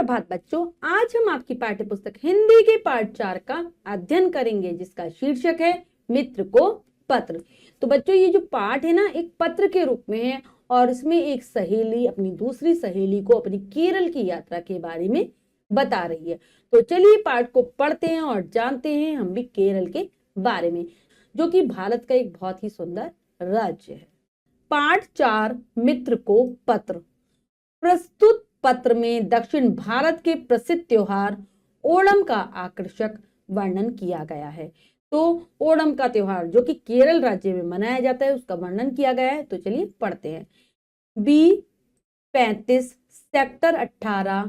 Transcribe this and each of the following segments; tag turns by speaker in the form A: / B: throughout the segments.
A: सुप्रभात बच्चों, आज हम आपकी पाठ्य पुस्तक हिंदी के पाठ 4 का अध्ययन करेंगे, जिसका शीर्षक है मित्र को पत्र। तो बच्चों, ये जो पाठ है ना, एक पत्र के रूप में है और इसमें एक सहेली अपनी दूसरी सहेली को अपनी केरल की यात्रा के बारे में बता रही है। तो चलिए पाठ को पढ़ते हैं और जानते हैं हम भी केरल के बारे में, जो कि भारत का एक बहुत ही सुंदर राज्य है। पाठ 4, मित्र को पत्र। प्रस्तुत पत्र में दक्षिण भारत के प्रसिद्ध त्योहार ओणम का आकर्षक वर्णन किया गया है। तो ओणम का त्योहार जो कि केरल राज्य में मनाया जाता है, उसका वर्णन किया गया है। तो चलिए पढ़ते हैं। B35 sector 18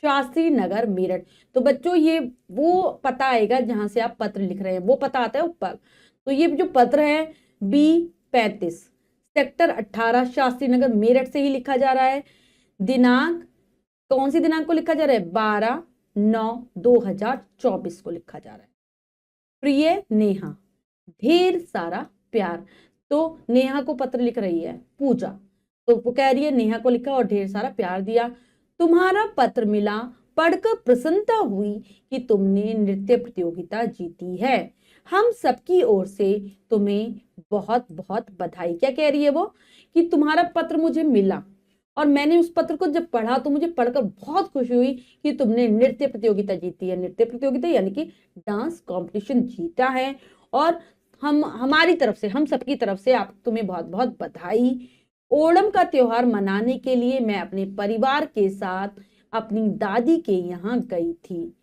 A: Shastri Nagar Meerut. तो बच्चों, ये वो पता आएगा जहां से आप पत्र लिख रहे हैं, वो पता आता है ऊपर। तो ये जो पत्र है B35 सेक्टर 18 शास्त्री नगर मेरठ से ही लिखा जा रहा है। दिनांक, कौन सी दिनांक को लिखा जा रहा है? 12/9/2024 को लिखा जा रहा है। प्रिय नेहा, ढेर सारा प्यार। तो नेहा को पत्र लिख रही है पूजा, तो वो कह रही है नेहा को लिखा और ढेर सारा प्यार दिया। तुम्हारा पत्र मिला, पढ़कर प्रसन्नता हुई कि तुमने नृत्य प्रतियोगिता जीती है। हम सबकी ओर से तुम्हें बहुत बहुत बधाई। क्या कह रही है वो? कि तुम्हारा पत्र मुझे मिला और मैंने उस पत्र को जब पढ़ा तो मुझे पढ़कर बहुत खुशी हुई कि तुमने नृत्य प्रतियोगिता जीती है। नृत्य प्रतियोगिता यानी कि डांस कंपटीशन जीता है और हमारी तरफ से, हम सबकी तरफ से तुम्हें बहुत बहुत बधाई। ओणम का त्योहार मनाने के लिए मैं अपने परिवार के साथ अपनी दादी के यहाँ गई थी।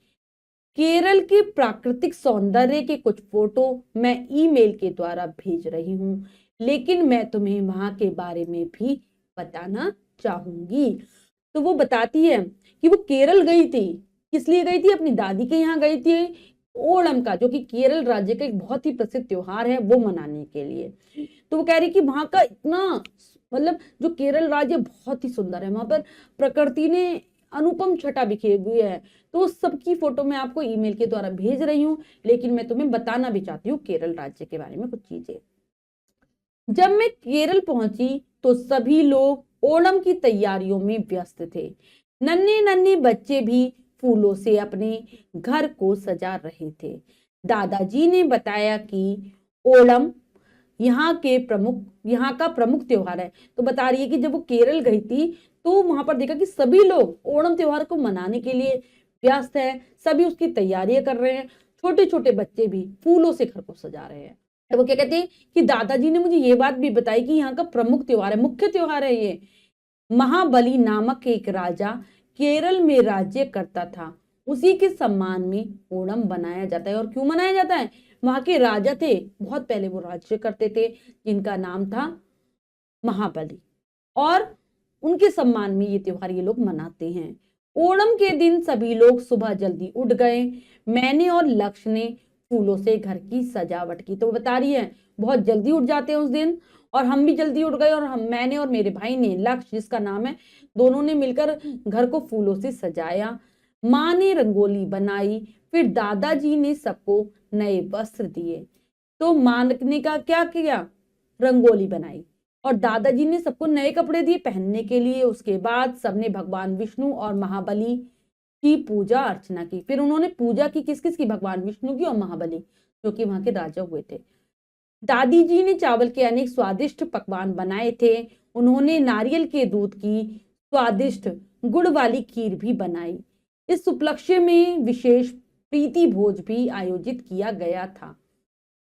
A: केरल के प्राकृतिक सौंदर्य के कुछ फोटो मैं ईमेल के द्वारा भेज रही हूँ, लेकिन मैं तुम्हें वहां के बारे में भी बताना चाहूंगी। तो वो बताती है कि वो केरल गई थी। किस लिए गई थी? अपनी दादी के यहाँ गई थी ओणम का, जो कि केरल राज्य का एक बहुत ही प्रसिद्ध त्योहार है, वो मनाने के लिए। तो वो कह रही कि वहां का इतना, मतलब जो केरल राज्य बहुत ही सुंदर है, वहां पर प्रकृति ने अनुपम छटा बिखेरी हुई है। तो उस सबकी फोटो मैं आपको ईमेल के द्वारा भेज रही हूँ, लेकिन मैं तुम्हें बताना भी चाहती हूँ केरल राज्य के बारे में कुछ चीजें। जब मैं केरल पहुंची तो सभी लोग ओणम की तैयारियों में व्यस्त थे। नन्हे नन्हे बच्चे भी फूलों से अपने घर को सजा रहे थे। दादाजी ने बताया कि ओणम यहाँ का प्रमुख त्योहार है। तो बता रही है कि जब वो केरल गई थी तो वहां पर देखा कि सभी लोग ओणम त्योहार को मनाने के लिए व्यस्त है, सभी उसकी तैयारियां कर रहे हैं। छोटे छोटे बच्चे भी फूलों से घर को सजा रहे हैं। तो वो क्या कहते हैं कि दादाजी ने मुझे ये बात भी बताई कि यहाँ का प्रमुख त्योहार है, मुख्य त्योहार है ये। महाबली नामक एक राजा केरल में राज्य करता था, उसी के सम्मान में ओणम बनाया जाता है। और क्यों मनाया जाता है? वहां के राजा थे, बहुत पहले वो राज्य करते थे, जिनका नाम था महाबली, और उनके सम्मान में ये त्योहार ये लोग मनाते हैं। ओणम के दिन सभी लोग सुबह जल्दी उठ गए। मैंने और लक्ष्य ने फूलों से घर की सजावट की। तो बता रही है बहुत जल्दी उठ जाते हैं उस दिन, और हम भी जल्दी उठ गए, और मैंने और मेरे भाई ने, लक्ष्य जिसका नाम है, दोनों ने मिलकर घर को फूलों से सजाया। माँ ने रंगोली बनाई, फिर दादाजी ने सबको नए वस्त्र दिए। तो माँ ने का क्या किया? रंगोली बनाई, और दादाजी ने सबको नए कपड़े दिए पहनने के लिए। उसके बाद सबने भगवान विष्णु और महाबली की पूजा अर्चना की। फिर उन्होंने पूजा की, किस किस की? भगवान विष्णु की और महाबली, जो कि वहां के राजा हुए थे। दादी जी ने चावल के अनेक स्वादिष्ट पकवान बनाए थे। उन्होंने नारियल के दूध की स्वादिष्ट गुड़ वाली खीर भी बनाई। इस उपलक्ष्य में विशेष प्रीति भोज भी आयोजित किया गया था।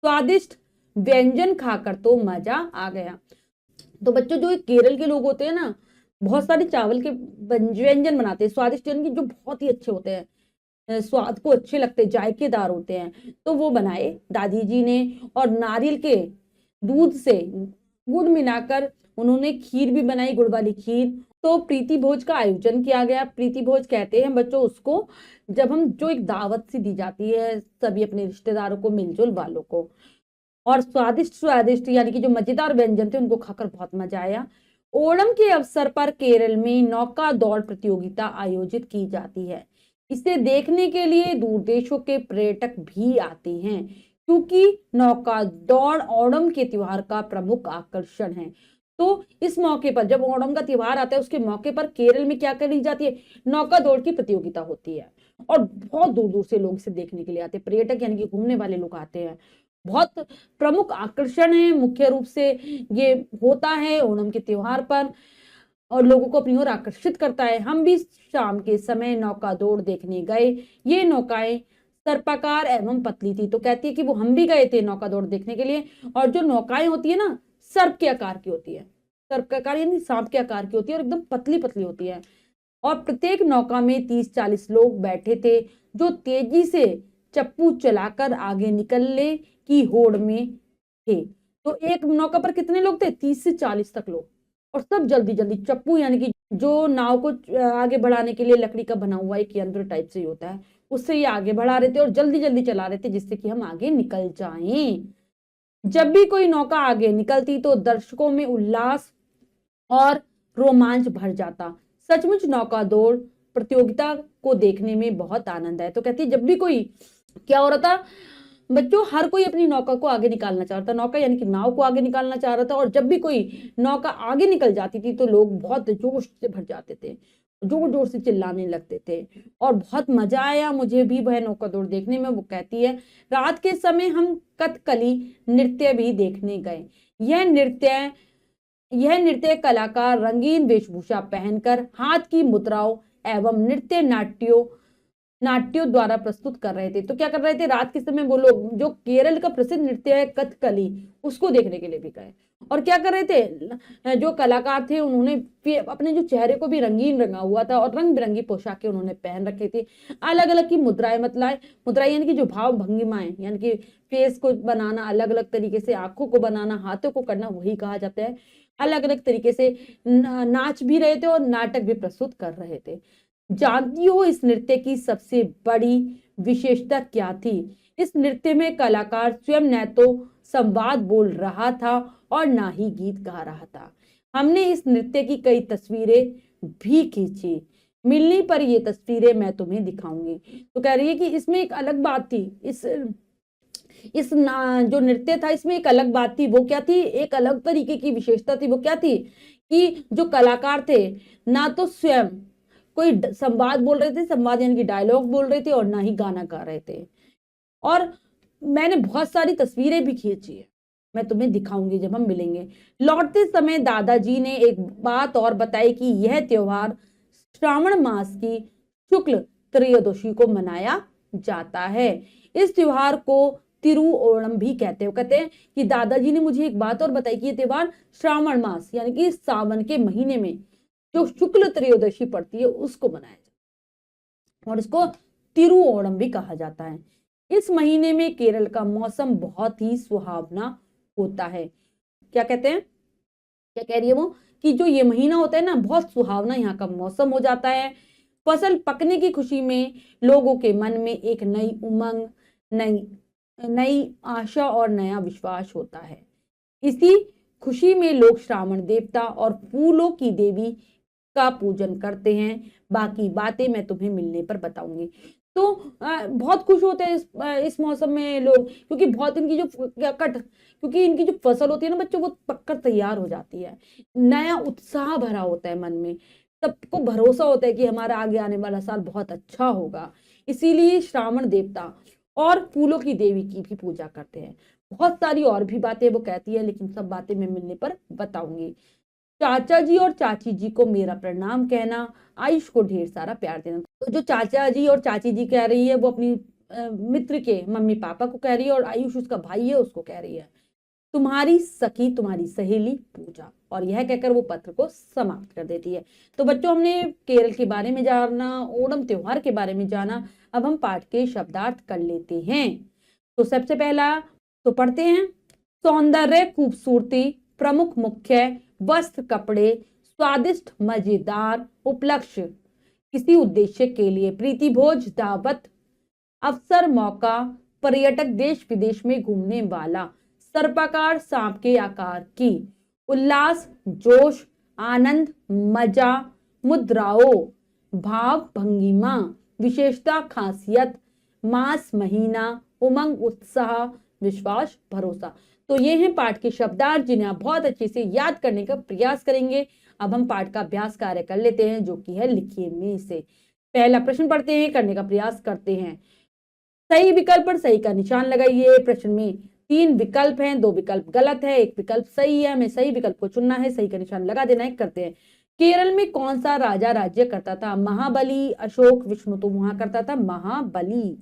A: स्वादिष्ट व्यंजन खाकर तो मजा आ गया। तो बच्चों, जो केरल के लोग होते हैं ना, बहुत सारे चावल के व्यंजन बनाते हैं, स्वादिष्ट, यानी कि जो बहुत ही अच्छे होते हैं, स्वाद को अच्छे लगते हैं, जायकेदार होते हैं। तो वो बनाए दादी जी ने, और नारियल के दूध से गुड़ मिलाकर उन्होंने खीर भी बनाई, गुड़ वाली खीर। तो प्रीति भोज का आयोजन किया गया। प्रीति भोज कहते हैं बच्चों उसको, जब हम, जो एक दावत सी दी जाती है सभी अपने रिश्तेदारों को, मिलजुल वालों को, और स्वादिष्ट स्वादिष्ट यानी कि जो मजेदार व्यंजन थे उनको खाकर बहुत मजा आया। ओणम के अवसर पर केरल में नौका दौड़ प्रतियोगिता आयोजित की जाती है। इसे देखने के लिए दूर देशों के पर्यटक भी आते हैं, क्योंकि नौका दौड़ ओणम के त्योहार का प्रमुख आकर्षण है। तो इस मौके पर जब ओणम का त्योहार आता है उसके मौके पर केरल में क्या करी जाती है, नौका दौड़ की प्रतियोगिता होती है और बहुत दूर दूर से लोग इसे देखने के लिए आते हैं, पर्यटक यानी कि घूमने वाले लोग आते हैं। बहुत प्रमुख आकर्षण है, मुख्य रूप से ये होता है ओणम के त्योहार पर और लोगों को अपनी ओर आकर्षित करता है। हम भी शाम के समय नौका दौड़ देखने गए। ये नौकाएं सर्पाकार एवं पतली थी। तो कहती है कि वो हम भी गए थे नौका दौड़ देखने के लिए, और जो नौकाएं होती है ना, सर्प के आकार की होती है, सर्प का आकार यानी सांप के आकार की होती है और एकदम पतली पतली होती है। और प्रत्येक नौका में 30-40 लोग बैठे थे जो तेजी से चप्पू चलाकर आगे निकलने की होड़ में थे। तो एक नौका पर कितने लोग थे, 30 से 40 तक लोग, और सब जल्दी जल्दी चप्पू यानी कि जो नाव को आगे बढ़ाने के लिए लकड़ी का बना हुआ एक यंत्र टाइप से होता है, उससे ये आगे बढ़ा रहे थे और जल्दी जल्दी चला रहे थे जिससे कि हम आगे निकल जाएं। जब भी कोई नौका आगे निकलती तो दर्शकों में उल्लास और रोमांच भर जाता। सचमुच नौका दौड़ प्रतियोगिता को देखने में बहुत आनंद है। तो कहती है जब भी कोई, क्या हो रहा था बच्चों, हर कोई अपनी नौका को आगे निकालना चाह रहा था, नौका यानी कि नाव को आगे निकालना चाह रहा था, और जब भी कोई नौका आगे निकल जाती थी तो लोग बहुत जोश से भर जाते थे, जोर जोर से चिल्लाने लगते थे और बहुत मजा आया मुझे भी वह नौका दौड़ देखने में। वो कहती है रात के समय हम कथकली नृत्य भी देखने गए। यह नृत्य कलाकार रंगीन वेशभूषा पहनकर हाथ की मुद्राओं एवं नाट्यों द्वारा प्रस्तुत कर रहे थे। तो क्या कर रहे थे, रात के समय वो लोग जो केरल का प्रसिद्ध नृत्य है कथकली, उसको देखने के लिए भी गए। और क्या कर रहे थे, जो कलाकार थे उन्होंने अपने जो चेहरे को भी रंगीन रंगा हुआ था और रंग बिरंगी पोशाकें उन्होंने पहन रखी थी। अलग अलग की मुद्राएं यानी कि जो भाव भंगिमाएं, यानी कि फेस को बनाना अलग अलग तरीके से, आंखों को बनाना, हाथों को करना, वही कहा जाता है। अलग अलग तरीके से नाच भी रहे थे और नाटक भी प्रस्तुत कर रहे थे। जानती हो इस नृत्य की सबसे बड़ी विशेषता क्या थी? इस नृत्य में कलाकार स्वयं न तो संवाद बोल रहा था और ना ही गीत गा रहा था। हमने इस नृत्य की कई तस्वीरें भी खींची, मिलने पर ये तस्वीरें मैं तुम्हें दिखाऊंगी। तो कह रही है कि इसमें एक अलग बात थी, जो नृत्य था इसमें एक अलग बात थी। वो क्या थी, एक अलग तरीके की विशेषता थी। वो क्या थी कि जो कलाकार थे ना तो स्वयं कोई संवाद बोल रहे थे, संवाद यानी कि डायलॉग बोल रहे थे, और ना ही गाना गा रहे थे। और मैंने बहुत सारी तस्वीरें भी खींची है, मैं तुम्हें दिखाऊंगी जब हम मिलेंगे। लौटते समय दादाजी ने एक बात और बताई कि यह त्योहार श्रावण मास की शुक्ल त्रयोदशी को मनाया जाता है। इस त्योहार को तिरुओणम भी कहते हैं। कहते हैं कि दादाजी ने मुझे एक बात और बताई कि यह त्योहार श्रावण मास यानी कि सावन के महीने में जो शुक्ल त्रयोदशी पड़ती है उसको मनाया जाता है और इसको तिरुओणम भी कहा जाता है। इस महीने में केरल का मौसम बहुत ही सुहावना होता है। क्या कहते हैं, क्या कह रही है वो, कि जो ये महीना होता है ना, बहुत सुहावना यहाँ का मौसम हो जाता है। फसल पकने की खुशी में लोगों के मन में एक नई उमंग, नई आशा और नया विश्वास होता है। इसी खुशी में लोग श्रावण देवता और फूलों की देवी का पूजन करते हैं। बाकी बातें मैं तुम्हें मिलने पर बताऊंगी। तो बहुत खुश होते हैं इस मौसम में लोग, क्योंकि बहुत इनकी क्योंकि इनकी जो फसल होती है ना बच्चों, वो पककर तैयार हो जाती है। नया उत्साह भरा होता है मन में, सबको भरोसा होता है कि हमारा आगे आने वाला साल बहुत अच्छा होगा। इसीलिए श्रावण देवता और फूलों की देवी की भी पूजा करते हैं। बहुत सारी और भी बातें वो कहती है, लेकिन सब बातें मैं मिलने पर बताऊंगी। चाचा जी और चाची जी को मेरा प्रणाम कहना, आयुष को ढेर सारा प्यार देना। तो जो चाचा जी और चाची जी कह रही है वो अपनी मित्र के मम्मी पापा को कह रही है, और आयुष उसका भाई है उसको कह रही है तुम्हारी सखी, तुम्हारी सहेली पूजा। और यह कहकर वो पत्र को समाप्त कर देती है। तो बच्चों, हमने केरल के बारे में जाना, ओणम त्योहार के बारे में जाना। अब हम पाठ के शब्दार्थ कर लेते हैं। तो सबसे पहला तो पढ़ते हैं, सौंदर्य, खूबसूरती, प्रमुख, मुख्य, वस्त्र, कपड़े, स्वादिष्ट, मजेदार, उपलक्ष्य, किसी उद्देश्य के लिए, प्रीति भोज, दावत, अवसर, मौका, पर्यटक, देश विदेश में घूमने वाला, सर्पाकार, सांप के आकार की, उल्लास, जोश, आनंद, मजा, मुद्राओं, भाव भंगिमा, विशेषता, खासियत, मास, महीना, उमंग, उत्साह, विश्वास, भरोसा। तो ये हैं पाठ के शब्दार्थ जिन्हें आप बहुत अच्छे से याद करने का प्रयास करेंगे। अब हम पाठ का अभ्यास कार्य कर लेते हैं, जो कि है लिखिए में से। पहला प्रश्न पढ़ते हैं, करने का प्रयास करते हैं। सही विकल्प पर सही का निशान लगाइए। प्रश्न में 3 विकल्प हैं, 2 विकल्प गलत है, 1 विकल्प सही है। हमें सही विकल्प को चुनना है, सही का निशान लगा देना है। करते हैं। केरल में कौन सा राजा राज्य करता था? महाबली, अशोक, विष्णु। तो वहां करता था महाबली।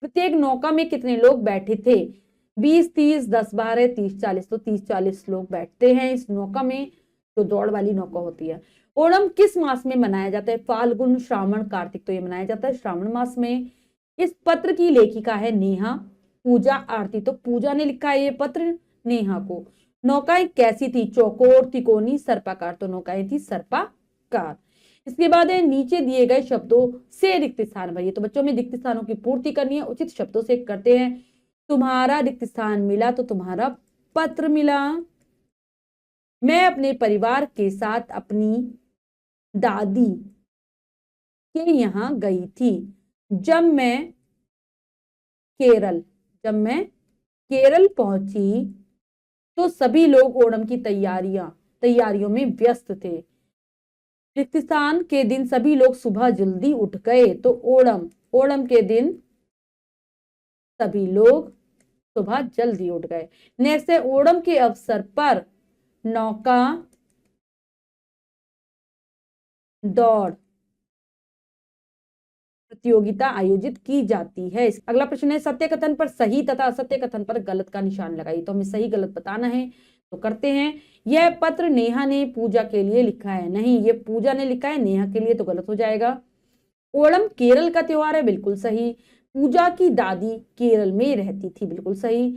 A: प्रत्येक नौका में कितने लोग बैठे थे? 20, 30, 10, 12, 30, 40। तो 30, 40 लोग बैठते हैं इस नौका में, जो दौड़ वाली नौका होती है। ओणम किस मास में मनाया जाता है? फाल्गुन, श्रावण, कार्तिक। तो ये मनाया जाता है श्रावण मास में। इस पत्र की लेखिका है नेहा। पूजा, आरती। तो पूजा ने लिखा है ये पत्र नेहा को। नौकाएं कैसी थी? चौकोर, तिकोनी, सर्पाकार। तो नौकाएं थी सर्पाकार। इसके बाद है नीचे दिए गए शब्दों से रिक्त स्थान भरिए। तो बच्चों में रिक्त स्थानों की पूर्ति करनी है, उचित शब्दों से करते हैं। तुम्हारा रिक्त स्थान मिला, तो तुम्हारा पत्र मिला। मैं अपने परिवार के साथ अपनी दादी के यहाँ गई थी। जब मैं केरल पहुंची तो सभी लोग ओणम की तैयारियों में व्यस्त थे। रिक्त स्थान के दिन सभी लोग सुबह जल्दी उठ गए। तो ओणम के दिन सभी लोग सुबह जल्दी उठ गए। नेक्स्ट है, ओणम के अवसर पर नौका दौड़ प्रतियोगिता आयोजित की जाती है। अगला प्रश्न है, सत्य कथन पर सही तथा असत्य कथन पर गलत का निशान लगाइए। तो हमें सही गलत बताना है, तो करते हैं। यह पत्र नेहा ने पूजा के लिए लिखा है। नहीं, ये पूजा ने लिखा है नेहा के लिए, तो गलत हो जाएगा। ओणम केरल का त्योहार है, बिल्कुल सही। पूजा की दादी केरल में रहती थी, बिल्कुल सही।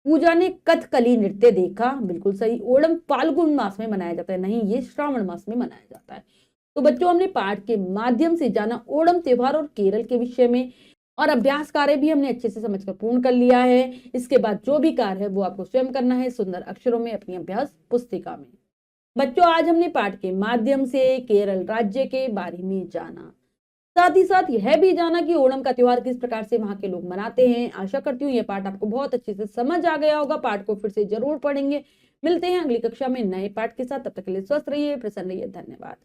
A: पूजा ने कथकली नृत्य देखा, बिल्कुल सही। ओणम फाल्गुन मास में मनाया जाता है। नहीं, ये श्रावण मास में मनाया जाता है। तो बच्चों, हमने पाठ के माध्यम से जाना ओणम त्योहार और केरल के विषय में, और अभ्यास कार्य भी हमने अच्छे से समझकर पूर्ण कर लिया है। इसके बाद जो भी कार्य है वो आपको स्वयं करना है सुंदर अक्षरों में अपनी अभ्यास पुस्तिका में। बच्चों, आज हमने पाठ के माध्यम से केरल राज्य के बारे में जाना, साथ ही साथ यह भी जाना कि ओणम का त्योहार किस प्रकार से वहां के लोग मनाते हैं। आशा करती हूँ यह पाठ आपको बहुत अच्छे से समझ आ गया होगा। पाठ को फिर से जरूर पढ़ेंगे। मिलते हैं अगली कक्षा में नए पाठ के साथ। तब तक के लिए स्वस्थ रहिए, प्रसन्न रहिए। धन्यवाद।